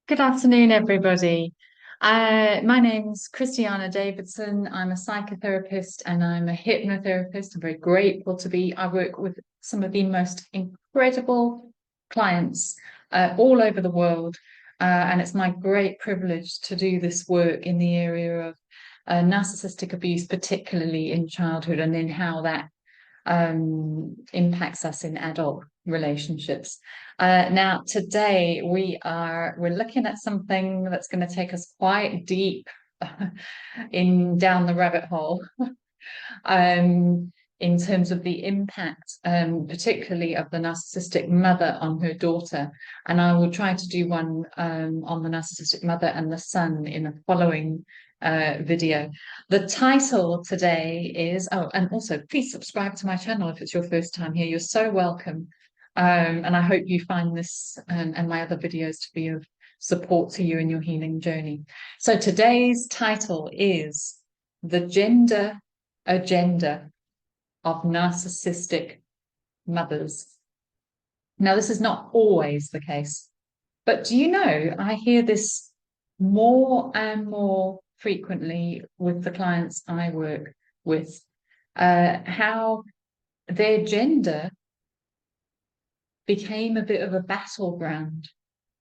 Good afternoon, everybody. My name's Christiana Davidson. I'm a psychotherapist and I'm a hypnotherapist. I'm very grateful to be. I work with some of the most incredible clients all over the world. And it's my great privilege to do this work in the area of narcissistic abuse, particularly in childhood, and in how that impacts us in adult relationships. Now, today we're looking at something that's going to take us quite deep in down the rabbit hole. In terms of the impact, particularly of the narcissistic mother on her daughter. And I will try to do one on the narcissistic mother and the son in a following video. The title today is, oh, and also please subscribe to my channel if it's your first time here. You're so welcome. And I hope you find this and my other videos to be of support to you in your healing journey. So today's title is The Gender Agenda of Narcissistic Mothers. Now, this is not always the case, but do you know, I hear this more and more frequently with the clients I work with, how their gender became a bit of a battleground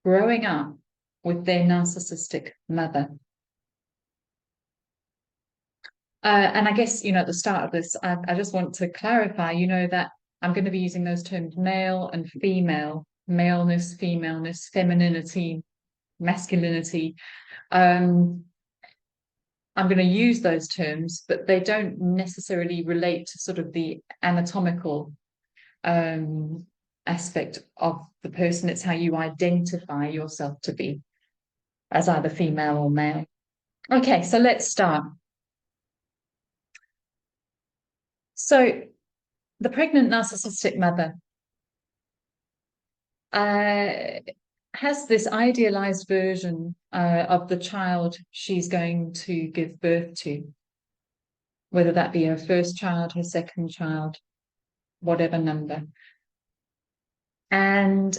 growing up with their narcissistic mother. And I guess, at the start of this, I just want to clarify, that I'm going to be using those terms male and female, maleness, femaleness, femininity, masculinity. I'm going to use those terms, but they don't necessarily relate to sort of the anatomical aspect of the person. It's how you identify yourself to be as either female or male. Okay, so let's start. So the pregnant narcissistic mother has this idealized version of the child she's going to give birth to, whether that be her first child, her second child, whatever number. And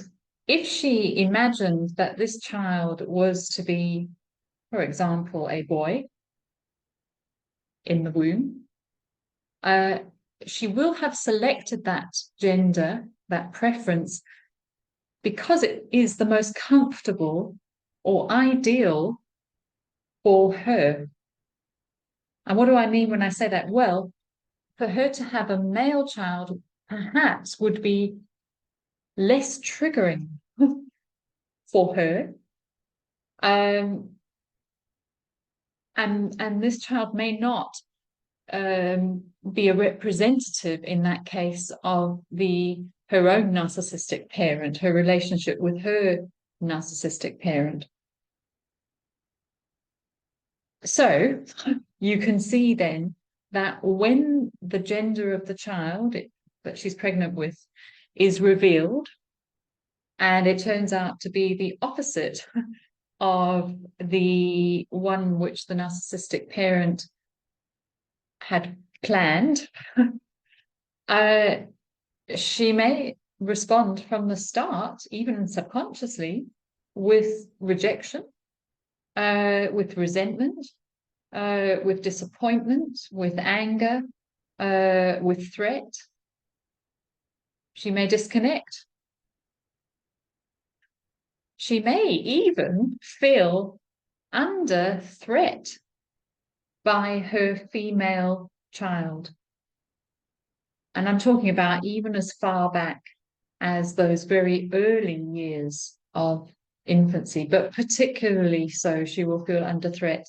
if she imagined that this child was to be, for example, a boy in the womb, she will have selected that gender, that preference, because it is the most comfortable or ideal for her. And what do I mean when I say that? Well, for her to have a male child perhaps would be less triggering for her. And this child may not be a representative in that case of her own narcissistic parent, her relationship with her narcissistic parent. So you can see then that when the gender of the child that she's pregnant with is revealed, and it turns out to be the opposite of the one which the narcissistic parent had planned, she may respond from the start, even subconsciously, with rejection, with resentment, with disappointment, with anger, with threat. She may disconnect. She may even feel under threat by her female child. And I'm talking about even as far back as those very early years of infancy, but particularly so she will feel under threat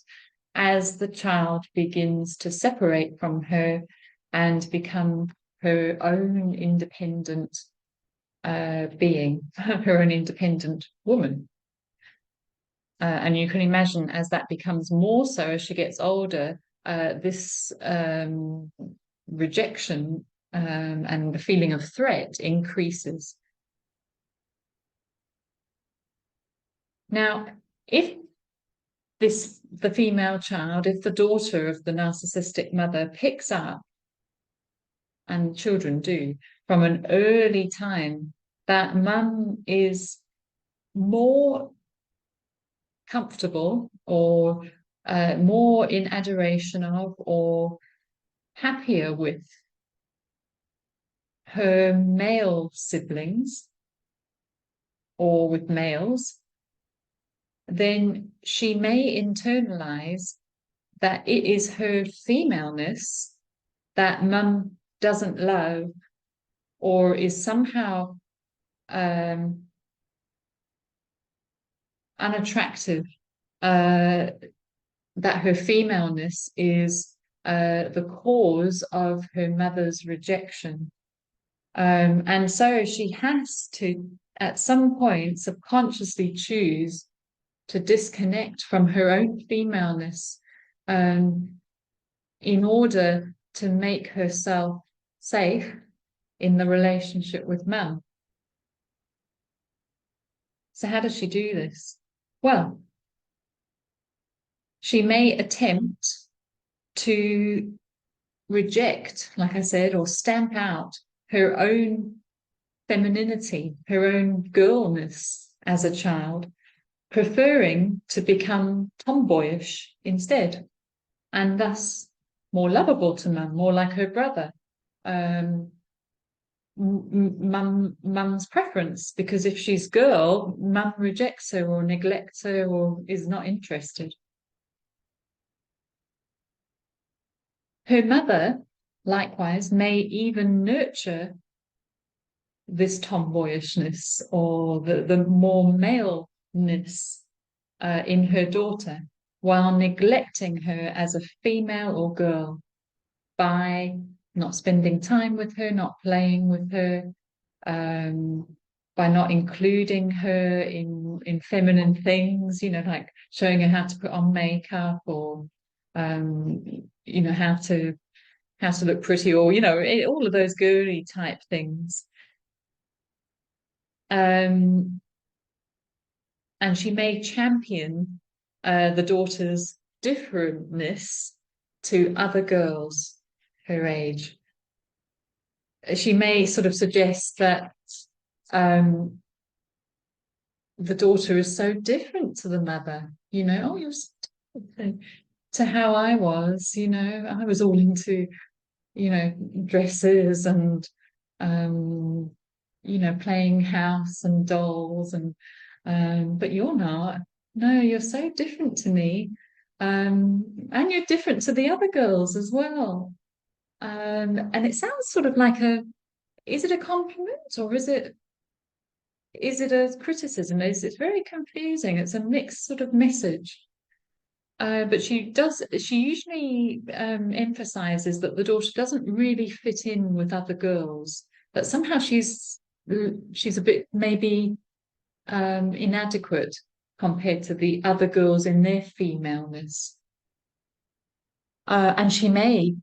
as the child begins to separate from her and become her own independent being, her own independent woman. And you can imagine as that becomes more so as she gets older, this rejection and the feeling of threat increases. Now, if the female child, if the daughter of the narcissistic mother picks up, and children do, from an early time, that mum is more comfortable or more in adoration of or happier with her male siblings or with males, then she may internalize that it is her femaleness that mum doesn't love or is somehow unattractive, that her femaleness is the cause of her mother's rejection. And so she has to, at some point, subconsciously choose to disconnect from her own femaleness in order to make herself safe in the relationship with mum. So how does she do this? Well, she may attempt to reject, like I said, or stamp out her own femininity, her own girlness as a child, preferring to become tomboyish instead, and thus more lovable to mum, more like her brother. Mum's preference, because if she's girl, mum rejects her or neglects her or is not interested. Her mother, likewise, may even nurture this tomboyishness or the more maleness in her daughter, while neglecting her as a female or girl by not spending time with her, not playing with her, by not including her in feminine things, like showing her how to put on makeup or how to look pretty, or all of those girly type things. And she may champion the daughter's differentness to other girls her age. She may sort of suggest that the daughter is so different to the mother, oh, you're so different to how I was, I was all into, dresses and, playing house and dolls but you're not. No, you're so different to me. And you're different to the other girls as well. And it sounds sort of like is it a compliment or is it a criticism? It's very confusing. It's a mixed sort of message. But she usually emphasizes that the daughter doesn't really fit in with other girls, that somehow she's a bit maybe inadequate compared to the other girls in their femaleness. And she may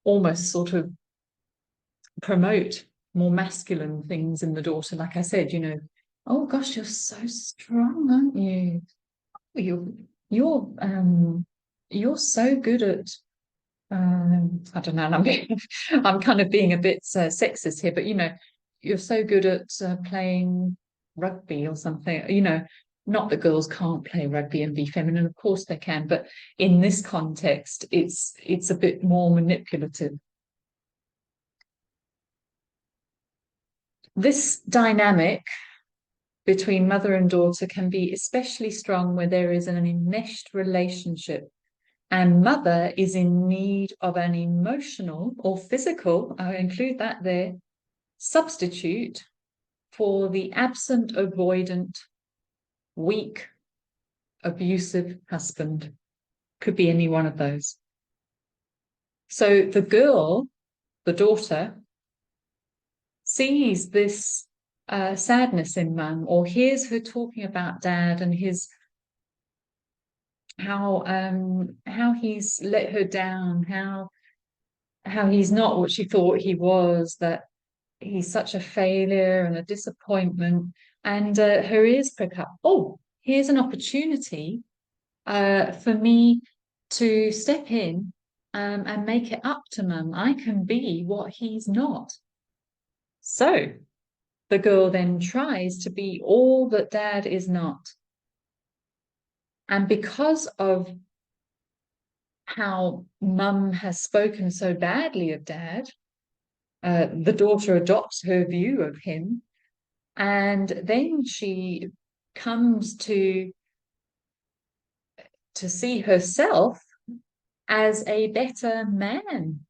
almost sort of promote more masculine things in the daughter. Like I said, oh gosh, you're so strong, aren't you? You're so good at I don't know, and I'm kind of being a bit sexist here, but you're so good at playing rugby or something. Not that girls can't play rugby and be feminine, of course they can, but in this context, it's a bit more manipulative. This dynamic between mother and daughter can be especially strong where there is an enmeshed relationship and mother is in need of an emotional or physical, I'll include that there, substitute for the absent, avoidant, weak, abusive husband. Could be any one of those. So the girl, the daughter, sees this sadness in mum, or hears her talking about dad and how he's let her down, how he's not what she thought he was, that he's such a failure and a disappointment, and her ears prick up. Oh, here's an opportunity for me to step in and make it up to mum. I can be what he's not. So the girl then tries to be all that dad is not. And because of how mum has spoken so badly of dad, the daughter adopts her view of him, and then she comes to see herself as a better man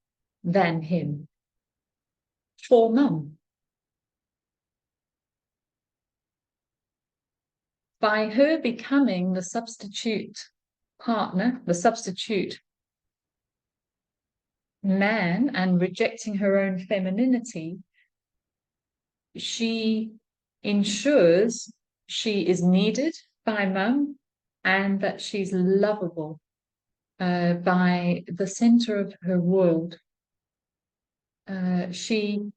than him for mum. By her becoming the substitute partner, the substitute man, and rejecting her own femininity, she ensures she is needed by mum and that she's lovable by the center of her world. She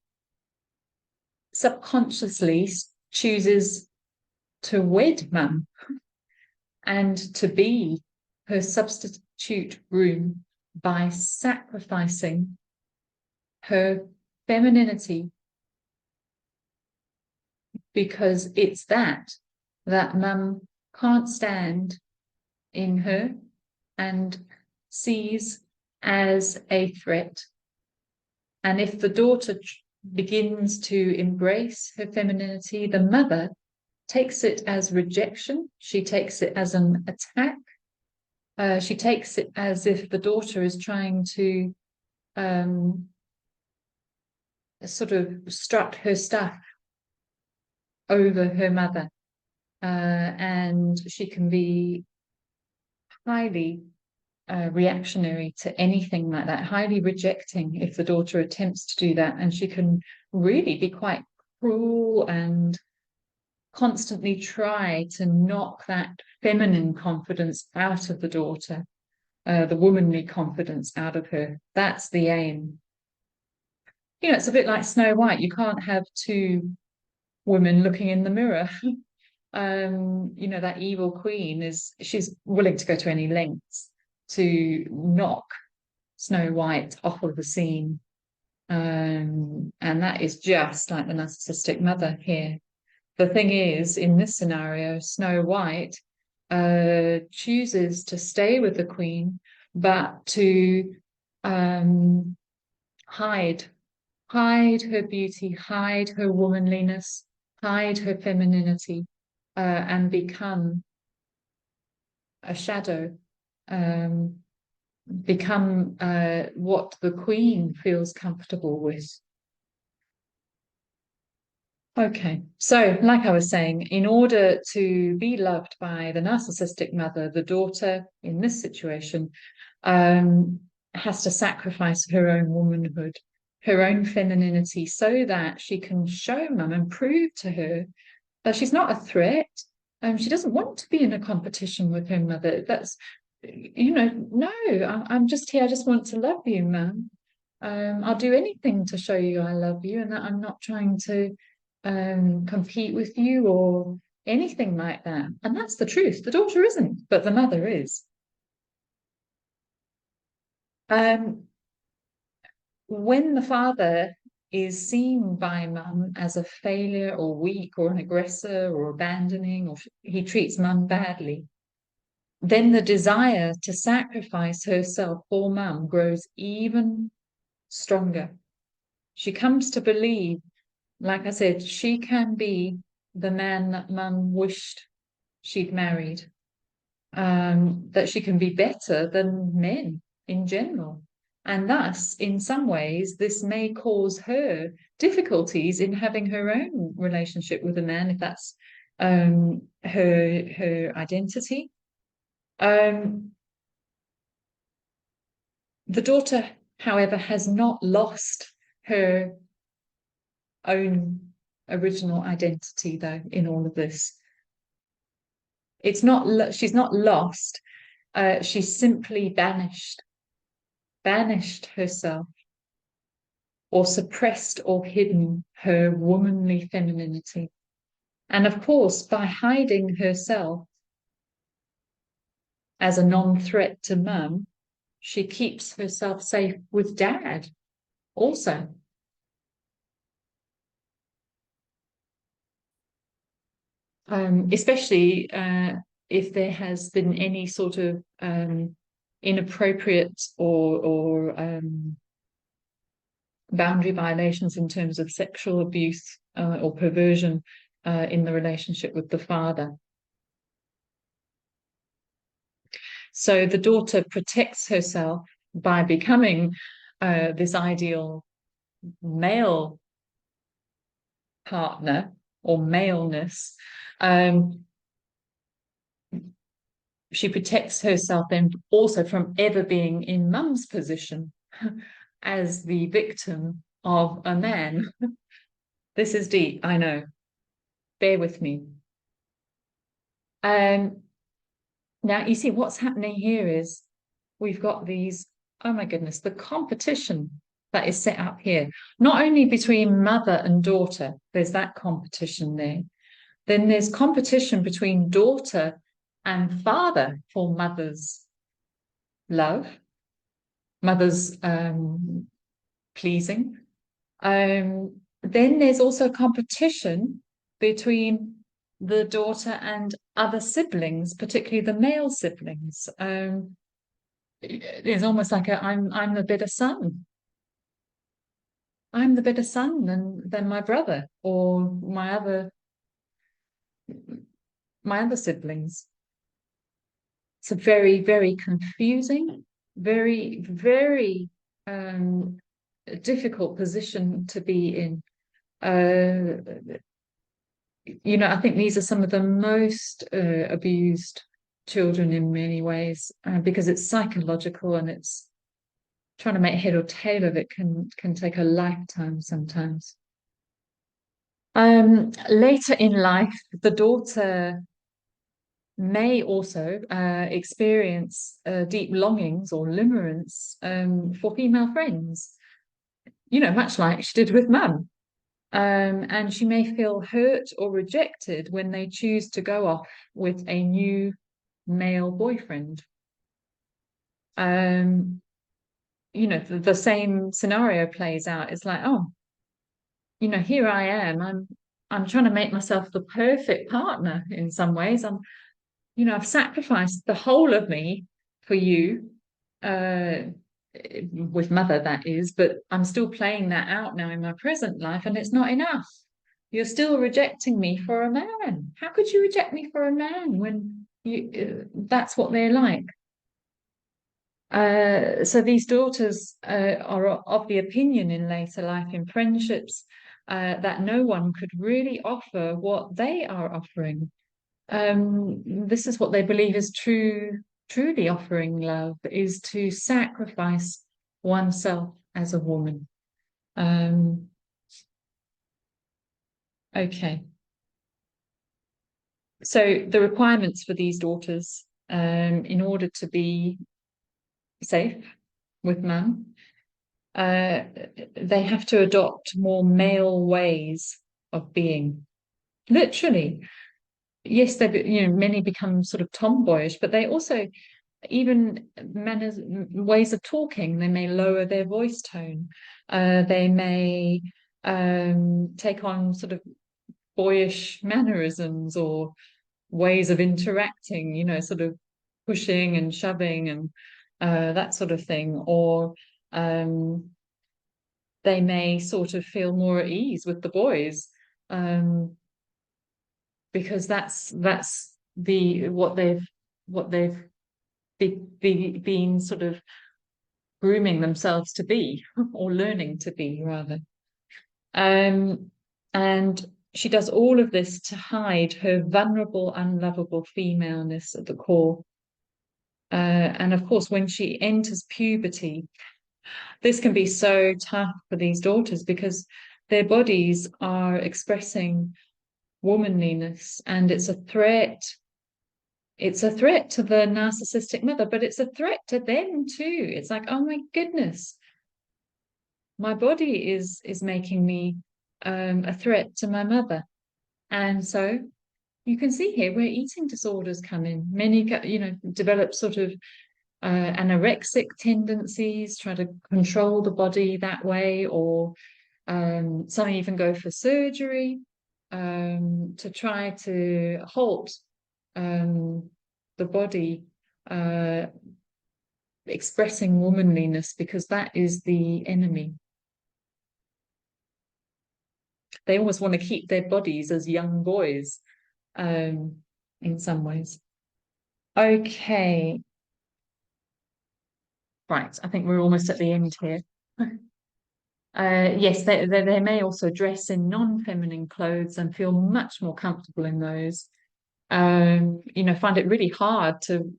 subconsciously chooses to wed mum and to be her substitute groom by sacrificing her femininity, because it's that mum can't stand in her and sees as a threat. And if the daughter begins to embrace her femininity, the mother takes it as rejection. She takes it as an attack. She takes it as if the daughter is trying to sort of strut her stuff over her mother. And she can be highly reactionary to anything like that, highly rejecting if the daughter attempts to do that. And she can really be quite cruel and constantly try to knock that feminine confidence out of the daughter, the womanly confidence out of her. That's the aim. You know, it's a bit like Snow White. You can't have two women looking in the mirror. You know, that evil queen she's willing to go to any lengths to knock Snow White off of the scene. And that is just like the narcissistic mother here. The thing is, in this scenario, Snow White chooses to stay with the queen, but to hide her beauty, hide her womanliness, hide her femininity, and become a shadow, become what the queen feels comfortable with. Okay, so like I was saying, in order to be loved by the narcissistic mother, the daughter in this situation has to sacrifice her own womanhood, her own femininity, so that she can show mum and prove to her that she's not a threat. She doesn't want to be in a competition with her mother. That's, you know, no, I'm just here. I just want to love you, mum. I'll do anything to show you I love you and that I'm not trying to compete with you or anything like that. And that's the truth. The daughter isn't, but the mother is. When the father is seen by mum as a failure or weak or an aggressor or abandoning, or he treats mum badly, then the desire to sacrifice herself for mum grows even stronger. She comes to believe, like I said, she can be the man that mum wished she'd married, that she can be better than men in general. And thus, in some ways, this may cause her difficulties in having her own relationship with a man, if that's her identity. The daughter, however, has not lost her own original identity, though, in all of this. It's not, she's not lost. She's simply banished herself, or suppressed or hidden her womanly femininity. And of course, by hiding herself as a non-threat to mum, she keeps herself safe with dad also. Especially if there has been any sort of inappropriate or boundary violations in terms of sexual abuse or perversion in the relationship with the father. So the daughter protects herself by becoming this ideal male partner or maleness. She protects herself then also from ever being in mum's position as the victim of a man. This is deep, I know. Bear with me. Now, you see, what's happening here is we've got these, oh my goodness, the competition that is set up here, not only between mother and daughter, there's that competition there. Then there's competition between daughter and father for mother's love, mother's pleasing. Then there's also competition between the daughter and other siblings, particularly the male siblings. It's almost like I'm the better son. I'm the better son than my brother or my other siblings. It's a very, very confusing, very, very difficult position to be in. I think these are some of the most abused children in many ways because it's psychological, and it's trying to make head or tail of it can take a lifetime sometimes. Later in life, the daughter may also experience deep longings or limerence for female friends, much like she did with mum. And she may feel hurt or rejected when they choose to go off with a new male boyfriend. The same scenario plays out. It's like, oh, here I am. I'm trying to make myself the perfect partner in some ways. I've sacrificed the whole of me for you, with mother, that is, but I'm still playing that out now in my present life, and it's not enough. You're still rejecting me for a man. How could you reject me for a man when that's what they're like? So these daughters are of the opinion in later life, in friendships, that no one could really offer what they are offering. This is what they believe is truly offering love, is to sacrifice oneself as a woman. Okay. So the requirements for these daughters, in order to be safe with mum, they have to adopt more male ways of being. Literally. Yes, many become sort of tomboyish, but they also, even manners, ways of talking, they may lower their voice tone. They may take on sort of boyish mannerisms or ways of interacting, sort of pushing and shoving and that sort of thing. Or they may sort of feel more at ease with the boys. Because that's what they've been sort of grooming themselves to be, or learning to be, rather. And she does all of this to hide her vulnerable, unlovable femaleness at the core. And of course, when she enters puberty, this can be so tough for these daughters because their bodies are expressing womanliness, and it's a threat. It's a threat to the narcissistic mother, but it's a threat to them too. It's like, oh my goodness, my body is making me a threat to my mother. And so you can see here where eating disorders come in. Many, develop sort of anorexic tendencies, try to control the body that way, or some even go for surgery to try to halt the body expressing womanliness, because that is the enemy. They almost want to keep their bodies as young boys, in some ways. Okay. Right, I think we're almost at the end here. Yes, they may also dress in non-feminine clothes and feel much more comfortable in those. Find it really hard to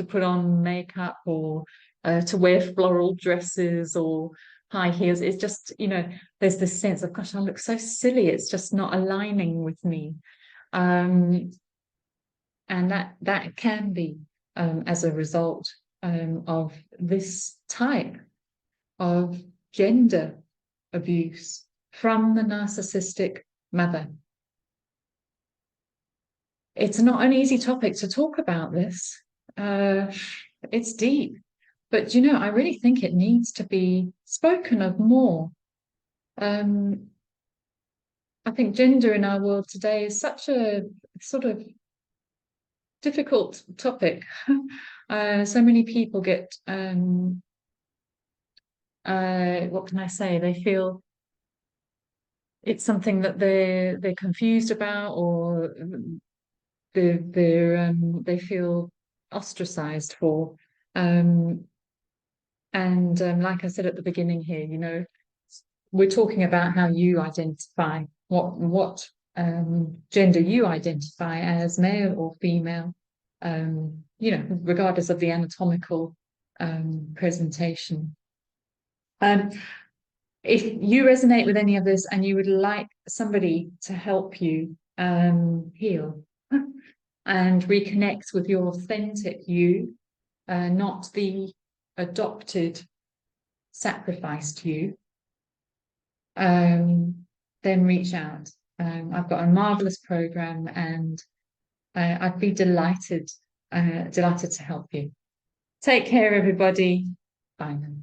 put on makeup, or to wear floral dresses or high heels. It's just, there's this sense of, gosh, I look so silly. It's just not aligning with me. And that can be as a result of this type of gender abuse from the narcissistic mother. It's not an easy topic to talk about this. It's deep, but I really think it needs to be spoken of more. I think gender in our world today is such a sort of difficult topic. So many people get what can I say? They feel it's something that they're confused about, or they feel ostracized for. And like I said at the beginning here, we're talking about how you identify, what gender you identify as, male or female, regardless of the anatomical presentation. If you resonate with any of this and you would like somebody to help you heal and reconnect with your authentic you, not the adopted, sacrificed you, then reach out. I've got a marvelous program, and I'd be delighted to help you. Take care, everybody. Bye now.